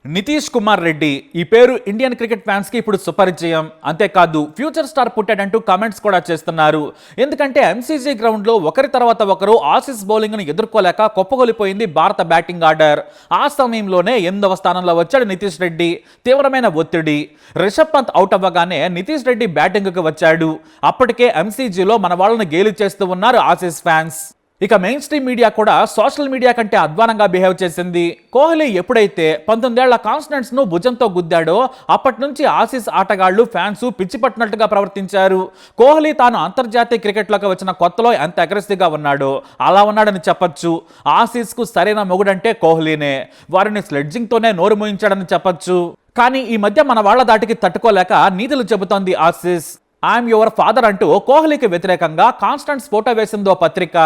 నితీష్ కుమార్ రెడ్డి ఈ పేరు Indian cricket fans కి ఇప్పుడు సుపరిచయం. అంతేకాదు ఫ్యూచర్ స్టార్ పుట్టాడంటూ కామెంట్స్ కూడా చేస్తున్నారు. ఎందుకంటే ఎంసీజీ గ్రౌండ్ లో ఒకరి తర్వాత ఒకరు ఆసీస్ బౌలింగ్ ను ఎదుర్కోలేక కుప్పగొలిపోయింది భారత బ్యాటింగ్ ఆర్డర్. ఆ సమయంలోనే 8వ స్థానంలో వచ్చాడు నితీష్ రెడ్డి. తీవ్రమైన ఒత్తిడి. రిషబ్ పంత్ అవుట్ అవ్వగానే నితీష్ రెడ్డి బ్యాటింగ్ కు వచ్చాడు. అప్పటికే ఎంసీజీలో మన వాళ్ళని గేలి చేస్తూ ఉన్నారు ఆసీస్ ఫ్యాన్స్. ఇక మెయిన్ స్ట్రీమ్ మీడియా కూడా సోషల్ మీడియా కంటే అధ్వానంగా బిహేవ్ చేసింది. కోహ్లీ ఎప్పుడైతే 19 ఏళ్ల కాన్స్టెంట్స్ ను భుజంతో గుద్దాడో అప్పటి నుంచి ఆసీస్ ఆటగాళ్లు ఫ్యాన్స్ పిచ్చి పట్టినట్టుగా ప్రవర్తించారు. కోహ్లీ తాను అంతర్జాతీయ క్రికెట్లోకి వచ్చిన కొత్తలో ఎంత అగ్రెసివ్ గా ఉన్నాడో అలా ఉన్నాడని చెప్పొచ్చు. ఆసీస్ కు సరైన మొగుడంటే కోహ్లీనే. వారిని స్లెడ్జింగ్ తోనే నోరు మూయించాడని చెప్పొచ్చు. కానీ ఈ మధ్య మన వాళ్ల దాటికి తట్టుకోలేక నీతులు చెబుతోంది ఆసీస్. ఐఎమ్ యువర్ ఫాదర్ అంటూ కోహ్లీకి వ్యతిరేకంగా కాన్స్టెంట్స్ ఫోటో వేసిందో పత్రిక.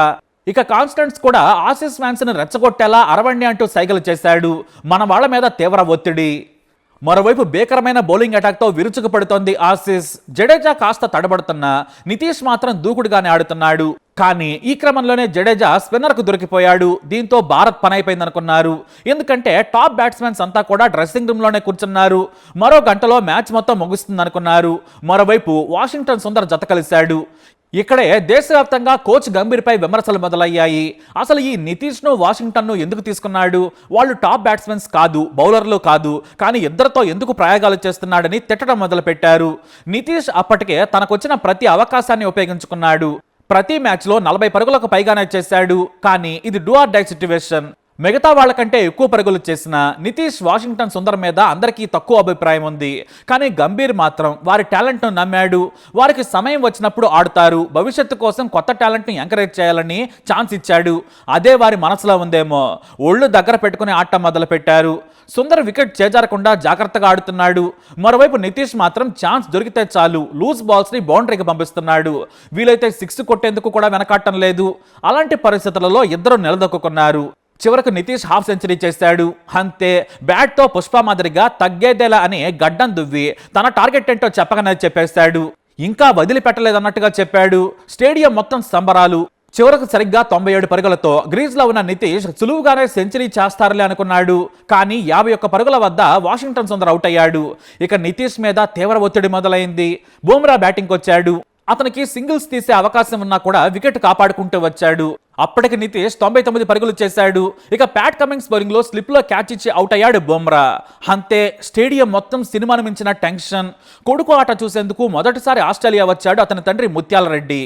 ఇక కాన్స్టెంట్స్ కూడా ఆసీస్ ఫ్యాన్స్ ని రెచ్చగొట్టేలా అరవండి అంటూ సైగలు చేశాడు. మన వాళ్ళ మీద తీవ్ర ఒత్తిడి. మరోవైపు భీకరమైన బౌలింగ్ అటాక్ తో విరుచుకుపడుతోంది ఆసీస్. జడేజా కాస్త తడబడుతున్నా నితీష్ మాత్రం దూకుడుగానే ఆడుతున్నాడు. కానీ ఈ క్రమంలోనే జడేజా స్పిన్నర్ కు దొరికిపోయాడు. దీంతో భారత్ పని అయిపోయిందనుకున్నారు. ఎందుకంటే టాప్ బ్యాట్స్మెన్స్ అంతా కూడా డ్రెస్సింగ్ రూమ్ లోనే కూర్చున్నారు. మరో గంటలో మ్యాచ్ మొత్తం ముగుస్తుందనుకున్నారు. మరోవైపు వాషింగ్టన్ సుందర్ జత కలిశాడు. ఇక్కడే దేశవ్యాప్తంగా కోచ్ గంభీర్ పై విమర్శలు మొదలయ్యాయి. అసలు ఈ నితీష్ ను వాషింగ్టన్ ను ఎందుకు తీసుకున్నాడు? వాళ్ళు టాప్ బ్యాట్స్మెన్స్ కాదు, బౌలర్లు కాదు, కానీ ఇద్దరితో ఎందుకు ప్రయోగాలు చేస్తున్నాడని తిట్టడం మొదలు పెట్టారు. నితీష్ అప్పటికే తనకొచ్చిన ప్రతి అవకాశాన్ని ఉపయోగించుకున్నాడు. ప్రతి మ్యాచ్ లో 40 పరుగులకు పైగానే చేశాడు. కానీ ఇది డూ ఆర్ డై సిట్యువేషన్. మిగతా వాళ్ళకంటే ఎక్కువ పరుగులు చేసిన నితీష్ వాషింగ్టన్ సుందర్ మీద అందరికీ తక్కువ అభిప్రాయం ఉంది. కానీ గంభీర్ మాత్రం వారి టాలెంట్ను నమ్మాడు. వారికి సమయం వచ్చినప్పుడు ఆడుతారు, భవిష్యత్తు కోసం కొత్త టాలెంట్ను ఎంకరేజ్ చేయాలని ఛాన్స్ ఇచ్చాడు. అదే వారి మనసులో ఉందేమో. ఒళ్ళు దగ్గర పెట్టుకుని ఆడటం మొదలు పెట్టారు. సుందర్ వికెట్ చేజారకుండా జాగ్రత్తగా ఆడుతున్నాడు. మరోవైపు నితీష్ మాత్రం ఛాన్స్ దొరికితే చాలు లూజ్ బాల్స్ ని బౌండరీకి పంపిస్తున్నాడు. వీలైతే 6 కొట్టేందుకు కూడా వెనకాడటం లేదు. అలాంటి పరిస్థితులలో ఇద్దరు నిలదొక్కున్నారు. చివరకు నితీష్ హాఫ్ సెంచరీ చేశాడు. అంతే. బ్యాట్తో పుష్ప మాదిరిగా తగ్గేదేలా అని గడ్డం దువ్వి తన టార్గెట్ ఏంటో చెప్పగానే చెప్పేశాడు. ఇంకా వదిలిపెట్టలేదన్నట్టుగా చెప్పాడు. స్టేడియం మొత్తం సంబరాలు. చివరకు సరిగ్గా 97 పరుగులతో గ్రీజ్ లో ఉన్న నితీష్ సులువుగానే సెంచరీ చేస్తారులే అనుకున్నాడు. కానీ 51 పరుగుల వద్ద వాషింగ్టన్ సుందర్ అవుట్ అయ్యాడు. ఇక నితీష్ మీద తీవ్ర ఒత్తిడి మొదలైంది. బుమ్రా బ్యాటింగ్ వచ్చాడు. అతనికి సింగిల్స్ తీసే అవకాశం ఉన్నా కూడా వికెట్ కాపాడుకుంటూ వచ్చాడు. అప్పటికి నితీష్ 99 పరుగులు చేశాడు. ఇక ప్యాట్ కమిన్స్ బౌలింగ్ లో స్లిప్ లో క్యాచ్ ఇచ్చి అవుట్ అయ్యాడు బుమ్రా. అంతే. స్టేడియం మొత్తం సినిమాను మించిన టెన్షన్. కొడుకు ఆట చూసేందుకు మొదటిసారి ఆస్ట్రేలియా వచ్చాడు అతని తండ్రి ముత్యాల రెడ్డి.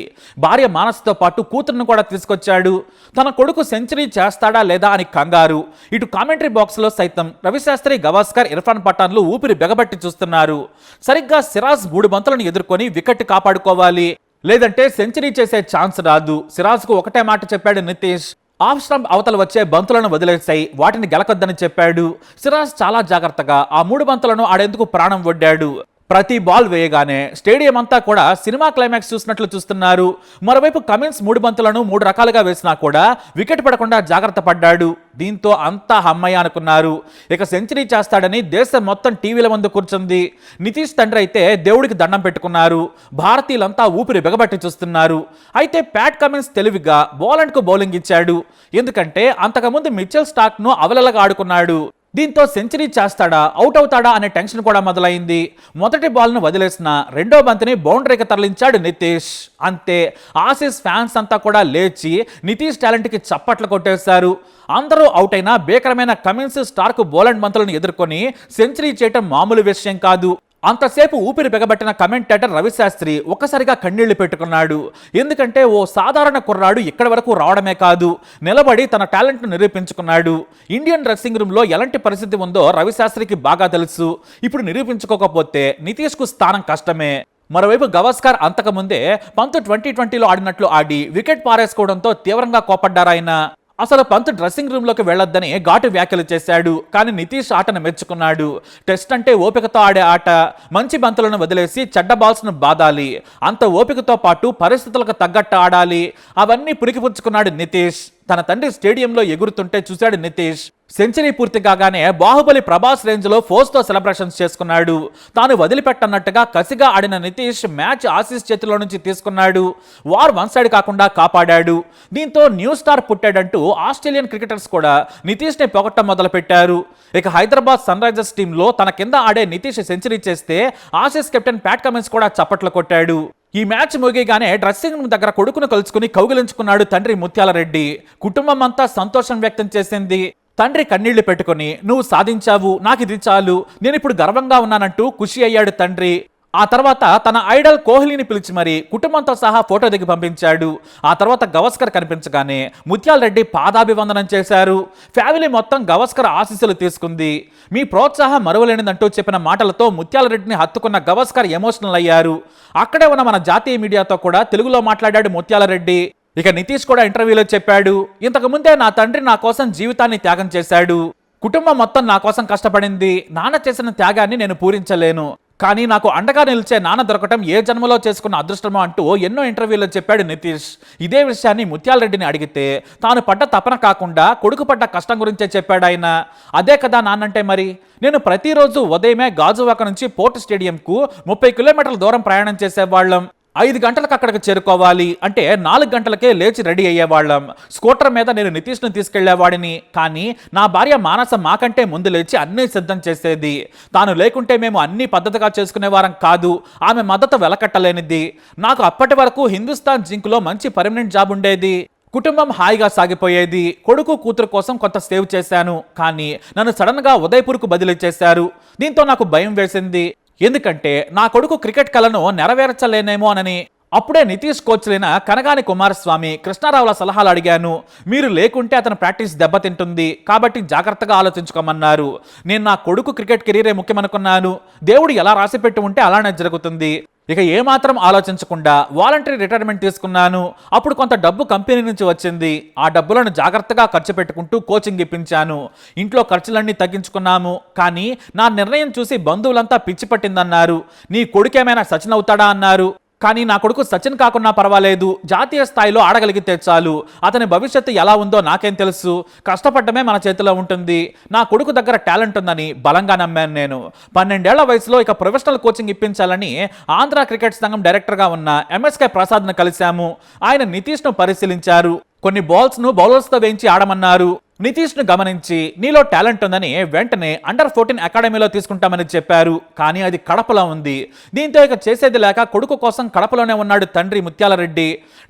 భార్య మానస్తో పాటు కూతురును కూడా తీసుకొచ్చాడు. తన కొడుకు సెంచరీ చేస్తాడా లేదా అని కంగారు. ఇటు కామెంటరీ బాక్స్ లో సైతం రవిశాస్త్రి, గవాస్కర్, ఇర్ఫాన్ పఠాన్లు ఊపిరి బెగబట్టి చూస్తున్నారు. సరిగ్గా సిరాజ్ 3 బంతులను ఎదుర్కొని వికెట్ కాపాడుకోవాలి, లేదంటే సెంచరీ చేసే ఛాన్స్ రాదు. సిరాజ్ కు ఒకటే మాట చెప్పాడు నితీష్. ఆఫ్ స్టంప్ అవతల వచ్చే బంతులను వదిలేసాయి, వాటిని గెలకొద్దని చెప్పాడు. సిరాజ్ చాలా జాగ్రత్తగా ఆ 3 బంతులను ఆడేందుకు ప్రాణం ఒడ్డాడు. ప్రతి బాల్ వేయగానే స్టేడియం అంతా కూడా సినిమా క్లైమాక్స్ చూసినట్లు చూస్తున్నారు. మరోవైపు కమిన్స్ 3 బంతులను 3 రకాలుగా వేసినా కూడా వికెట్ పడకుండా జాగ్రత్త పడ్డాడు. దీంతో అంతా హమ్మయ్య అనుకున్నారు. ఇక సెంచరీ చేస్తాడని దేశం మొత్తం టీవీల ముందు కూర్చుంది. నితీష్ తండ్రి అయితే దేవుడికి దండం పెట్టుకున్నారు. భారతీయులంతా ఊపిరి బిగబట్టి చూస్తున్నారు. అయితే ప్యాట్ కమిన్స్ తెలివిగా బౌలండ్ కు బౌలింగ్ ఇచ్చాడు. ఎందుకంటే అంతకుముందు మిచెల్ స్టార్క్ ను అవలలగా ఆడుకున్నాడు. దీంతో సెంచరీ చేస్తాడా, అవుట్ అవుతాడా అనే టెన్షన్ కూడా మొదలైంది. మొదటి బాల్ను వదిలేసిన రెండో బంతిని బౌండరీకి తరలించాడు నితీష్. అంతే. ఆసీస్ ఫ్యాన్స్ అంతా కూడా లేచి నితీష్ టాలెంట్కి చప్పట్లు కొట్టేశారు. అందరూ అవుట్ అయినా భీకరమైన కమిన్స్, స్టార్క్ బౌలండ్ బంతులను ఎదుర్కొని సెంచరీ చేయటం మామూలు విషయం కాదు. అంతసేపు ఊపిరి బిగబట్టిన కమెంటేటర్ రవిశాస్త్రి ఒక్కసారిగా కన్నీళ్లు పెట్టుకున్నాడు. ఎందుకంటే ఓ సాధారణ కుర్రాడు ఇక్కడి వరకు రావడమే కాదు, నిలబడి తన టాలెంట్ను నిరూపించుకున్నాడు. ఇండియన్ డ్రెస్సింగ్ రూమ్ లో ఎలాంటి పరిస్థితి ఉందో రవిశాస్త్రికి బాగా తెలుసు. ఇప్పుడు నిరూపించుకోకపోతే నితీష్ కు స్థానం కష్టమే. మరోవైపు గవాస్కర్ అంతకుముందే పంత్ 2020లో ఆడినట్లు ఆడి వికెట్ పారేసుకోవడంతో తీవ్రంగా కోపడ్డారాయన. అసలు పంత్ డ్రెస్సింగ్ రూమ్ లోకి వెళ్లొద్దని ఘాటు వ్యాఖ్యలు చేశాడు. కానీ నితీష్ ఆటను మెచ్చుకున్నాడు. టెస్ట్ అంటే ఓపికతో ఆడే ఆట. మంచి బంతులను వదిలేసి చెడ్డ బాల్స్ ను బాదాలి. అంత ఓపికతో పాటు పరిస్థితులకు తగ్గట్టు ఆడాలి. అవన్నీ పురికిపుచ్చుకున్నాడు నితీష్. తన తండ్రి స్టేడియంలో ఎగురుతుంటే చూశాడు నితీష్. సెంచరీ పూర్తి కాగానే బాహుబలి ప్రభాస్ రేంజ్ లో ఫోర్స్ తో సెలబ్రేషన్స్ చేసుకున్నాడు. తాను వదిలిపెట్టన్నట్టుగా కసిగా ఆడిన నితీష్ మ్యాచ్ ఆసీస్ చేతిలో నుంచి తీసుకున్నాడు. వార్ వన్ సైడ్ కాకుండా కాపాడాడు. దీంతో న్యూ స్టార్ పుట్టాడంటూ ఆస్ట్రేలియన్ క్రికెటర్స్ కూడా నితీష్ ని పొగట్టం మొదలు పెట్టారు. ఇక హైదరాబాద్ సన్ రైజర్స్ టీంలో తన కింద ఆడే నితీష్ సెంచరీ చేస్తే ఆసీస్ కెప్టెన్ ప్యాట్ కమిన్స్ కూడా చప్పట్లు కొట్టాడు. ఈ మ్యాచ్ ముగియగానే డ్రెస్సింగ్ రూమ్ దగ్గర కొడుకును కలుసుకుని కౌగిలించుకున్నాడు తండ్రి ముత్యాలరెడ్డి. కుటుంబం అంతా సంతోషం వ్యక్తం చేసింది. తండ్రి కన్నీళ్లు పెట్టుకుని నువ్వు సాధించావు, నాకు ఇది చాలు, నేను ఇప్పుడు గర్వంగా ఉన్నానంటూ ఖుషి అయ్యాడు తండ్రి. ఆ తర్వాత తన ఐడల్ కోహ్లీని పిలిచి మరి కుటుంబంతో సహా ఫోటో దిగి పంపించాడు. ఆ తర్వాత గవస్కర్ కనిపించగానే ముత్యాల రెడ్డి పాదాభివందనం చేశారు. ఫ్యామిలీ మొత్తం గవస్కర్ ఆశీస్సులు తీసుకుంది. మీ ప్రోత్సాహం మరువలేనిదంటూ చెప్పిన మాటలతో ముత్యాల రెడ్డిని హత్తుకున్న గవస్కర్ ఎమోషనల్ అయ్యారు. అక్కడే ఉన్న మన జాతీయ మీడియాతో కూడా తెలుగులో మాట్లాడాడు ముత్యాల రెడ్డి. ఇక నితీష్ కూడా ఇంటర్వ్యూలో చెప్పాడు, ఇంతకు ముందే నా తండ్రి నా కోసం జీవితాన్ని త్యాగం చేశాడు. కుటుంబం మొత్తం నా కోసం కష్టపడింది. నాన్న చేసిన త్యాగాన్ని నేను పూరించలేను. కానీ నాకు అండగా నిలిచే నాన్న దొరకటం ఏ జన్మలో చేసుకున్న అదృష్టమో అంటూ ఎన్నో ఇంటర్వ్యూలో చెప్పాడు నితీష్. ఇదే విషయాన్ని ముత్యాలరెడ్డిని అడిగితే తాను పడ్డ తపన కాకుండా కొడుకు పడ్డ కష్టం గురించే చెప్పాడు ఆయన. అదే కదా నాన్నంటే మరి. నేను ప్రతిరోజు ఉదయమే గాజువాక నుంచి పోర్ట్ స్టేడియంకు 30 కిలోమీటర్ల దూరం ప్రయాణం చేసేవాళ్ళం. 5 గంటలకు అక్కడికి చేరుకోవాలి అంటే 4 గంటలకే లేచి రెడీ అయ్యేవాళ్ళం. స్కూటర్ మీద నేను నితీష్ను తీసుకెళ్లేవాడిని. కానీ నా భార్య మానస మాకంటే ముందు లేచి అన్నీ సిద్ధం చేసేది. తాను లేకుంటే మేము అన్ని పద్ధతిగా చేసుకునేవారం కాదు. ఆమె మద్దతు వెలకట్టలేనిది. నాకు అప్పటి వరకు హిందుస్థాన్ జింక్లో మంచి పర్మనెంట్ జాబ్ ఉండేది. కుటుంబం హాయిగా సాగిపోయేది. కొడుకు కూతురు కోసం కొంత సేవ్ చేశాను. కానీ నన్ను సడన్ గా ఉదయపూర్కు బదిలీ చేశారు. దీంతో నాకు భయం వేసింది. ఎందుకంటే నా కొడుకు క్రికెట్ కలను నెరవేర్చలేనేమో అని. అప్పుడే నితీష్ కోచ్లైన కనగాని కుమారస్వామి, కృష్ణారావుల సలహాలు అడిగాను. మీరు లేకుంటే అతని ప్రాక్టీస్ దెబ్బతింటుంది కాబట్టి జాగ్రత్తగా ఆలోచించుకోమన్నారు. నేను నా కొడుకు క్రికెట్ కెరీరే ముఖ్యమనుకున్నాను. దేవుడు ఎలా రాసిపెట్టి ఉంటే అలానే జరుగుతుంది. ఇక ఏమాత్రం ఆలోచించకుండా వాలంటరీ రిటైర్మెంట్ తీసుకున్నాను. అప్పుడు కొంత డబ్బు కంపెనీ నుంచి వచ్చింది. ఆ డబ్బులను జాగ్రత్తగా ఖర్చు పెట్టుకుంటూ కోచింగ్ ఇప్పించాను. ఇంట్లో ఖర్చులన్నీ తగ్గించుకున్నాము. కానీ నా నిర్ణయం చూసి బంధువులంతా పిచ్చి పట్టిందన్నారు. నీ కొడుకేమైనా సచిన్ అవుతాడా అన్నారు. కానీ నా కొడుకు సచిన్ కాకున్నా పర్వాలేదు, జాతీయ స్థాయిలో ఆడగలిగితే చాలు. అతని భవిష్యత్తు ఎలా ఉందో నాకేం తెలుసు. కష్టపడమే మన చేతిలో ఉంటుంది. నా కొడుకు దగ్గర టాలెంట్ ఉందని బలంగా నమ్మాను నేను. 12 ఏళ్ల వయసులో ఇక ప్రొఫెషనల్ కోచింగ్ ఇప్పించాలని ఆంధ్ర క్రికెట్ సంఘం డైరెక్టర్గా ఉన్న ఎంఎస్కే ప్రసాద్ను కలిశాము. ఆయన నితీష్ను పరిశీలించారు. కొన్ని బాల్స్ను బౌలర్స్తో వేయించి ఆడమన్నారు. నితీష్ను గమనించి నీలో టాలెంట్ ఉందని వెంటనే అండర్-14 అకాడమీలో తీసుకుంటామని చెప్పారు. కానీ అది కడపలో ఉంది. దీంతో ఇక చేసేది లేక కొడుకు కోసం కడపలోనే ఉన్నాడు తండ్రి ముత్యాలరెడ్డి.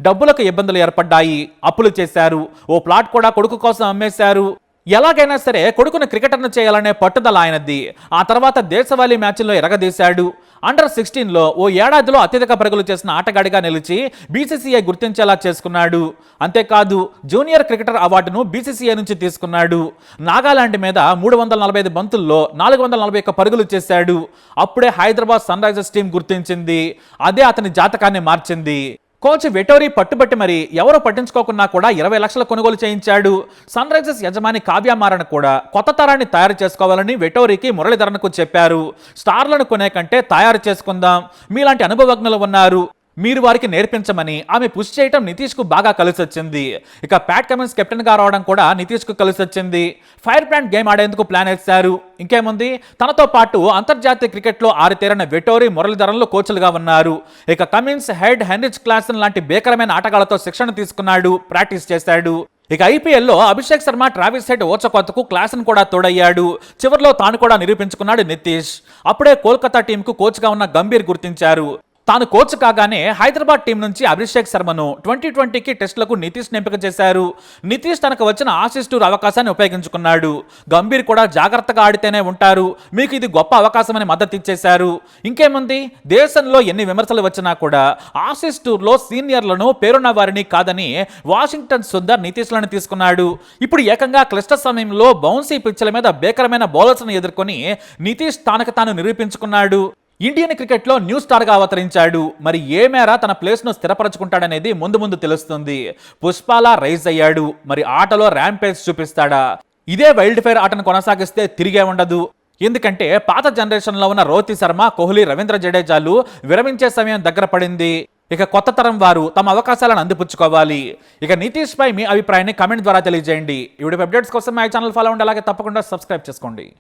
డబ్బులకు ఇబ్బందులు ఏర్పడ్డాయి. అప్పులు చేశారు. ఓ ప్లాట్ కూడా కొడుకు కోసం అమ్మేశారు. ఎలాగైనా సరే కొడుకును క్రికెటర్ను చేయాలనే పట్టుదల ఆయనది. ఆ తర్వాత దేశవాళీ మ్యాచ్ల్లో ఎరగదీశాడు. అండర్-16లో ఓ ఏడాదిలో అత్యధిక పరుగులు చేసిన ఆటగాడిగా నిలిచి బీసీసీఐ గుర్తించేలా చేసుకున్నాడు. అంతేకాదు జూనియర్ క్రికెటర్ అవార్డును బీసీసీఐ నుంచి తీసుకున్నాడు. నాగాలాండ్ మీద 345 బంతుల్లో 441 పరుగులు చేశాడు. అప్పుడే హైదరాబాద్ సన్ రైజర్స్ టీం గుర్తించింది. అదే అతని జాతకాన్ని మార్చింది. కోచ్ వెటోరీ పట్టుబట్టి మరి ఎవరు పట్టించుకోకున్నా కూడా 20 లక్షల కొనుగోలు చేయించాడు. సన్ రైజర్స్ యజమాని కావ్య మారన్ కూడా కొత్త తరాన్ని తయారు చేసుకోవాలని వెటోరీకి మురళీధరన్కు చెప్పారు. స్టార్లను కొనే కంటే తయారు చేసుకుందాం. మీలాంటి అనుభవజ్ఞులు ఉన్నారు, మీరు వారికి నేర్పించమని ఆమె పుష్ చేయటం నితీష్కు బాగా కలిసొచ్చింది. ఇక ప్యాట్ కమిన్స్ కెప్టెన్గా రావడం కూడా నితీష్కు కలిసొచ్చింది. ఫైర్ బ్రాండ్ గేమ్ ఆడేందుకు ప్లాన్ వేశారు. ఇంకేముంది, తనతో పాటు అంతర్జాతీయ క్రికెట్లో ఆరితేరిన వెటోరీ, మురళీధరన్లు కోచ్లుగా ఉన్నారు. ఇక కమిన్స్, హెడ్, హెన్రిచ్ క్లాసన్ లాంటి భీకరమైన ఆటగాళ్లతో శిక్షణ తీసుకున్నాడు, ప్రాక్టీస్ చేశాడు. ఇక ఐపీఎల్లో అభిషేక్ శర్మ, ట్రావిస్ హెడ్ ఓచకొత్తకు క్లాసన్ కూడా తోడయ్యాడు. చివరిలో తాను కూడా నిరూపించుకున్నాడు నితీష్. అప్పుడే కోల్కతా టీంకు కోచ్గా ఉన్న గంభీర్ గుర్తించారు. తాను కోచ్ కాగానే హైదరాబాద్ టీం నుంచి అభిషేక్ శర్మను 2020కి టెస్టులకు నితీష్ ఎంపిక చేశారు. నితీష్ తనకు వచ్చిన ఆసీస్ టూర్ అవకాశాన్ని ఉపయోగించుకున్నాడు. గంభీర్ కూడా జాగ్రత్తగా ఆడితేనే ఉంటారు, మీకు ఇది గొప్ప అవకాశమని మద్దతు ఇచ్చేశారు. ఇంకేముంది, దేశంలో ఎన్ని విమర్శలు వచ్చినా కూడా ఆసీస్ టూర్లో సీనియర్లను, పేరున్న వారిని కాదని వాషింగ్టన్ సుందర్ నితీష్లను తీసుకున్నాడు. ఇప్పుడు ఏకంగా క్లిష్ట సమయంలో బౌన్సీ పిచ్ల మీద భీకరమైన బౌలర్స్ను ఎదుర్కొని నితీష్ తనకు తాను నిరూపించుకున్నాడు. ఇండియన్ క్రికెట్లో న్యూ స్టార్గా అవతరించాడు. మరి ఏ మేర తన ప్లేస్ను స్థిరపరచుకుంటాడనేది ముందు ముందు తెలుస్తుంది. పుష్పాలా రైజ్ అయ్యాడు. మరి ఆటలో ర్యాంపేజ్ చూపిస్తాడా? ఇదే వైల్డ్ ఫైర్ ఆటను కొనసాగిస్తే తిరిగే ఉండదు. ఎందుకంటే పాత జనరేషన్లో ఉన్న రోహిత్ శర్మ, కోహ్లీ, రవీంద్ర జడేజాలు విరమించే సమయం దగ్గర పడింది. ఇక కొత్త తరం వారు తమ అవకాశాలను అందిపుచ్చుకోవాలి. ఇక నితీష్ పై మీ అభిప్రాయాన్ని కామెంట్ ద్వారా తెలియజేయండి. ఈ వీడియో అప్డేట్స్ కోసం మా ఛానల్ ఫాలో అవ్వండి, అలాగే తప్పకుండా సబ్స్క్రైబ్ చేసుకోండి.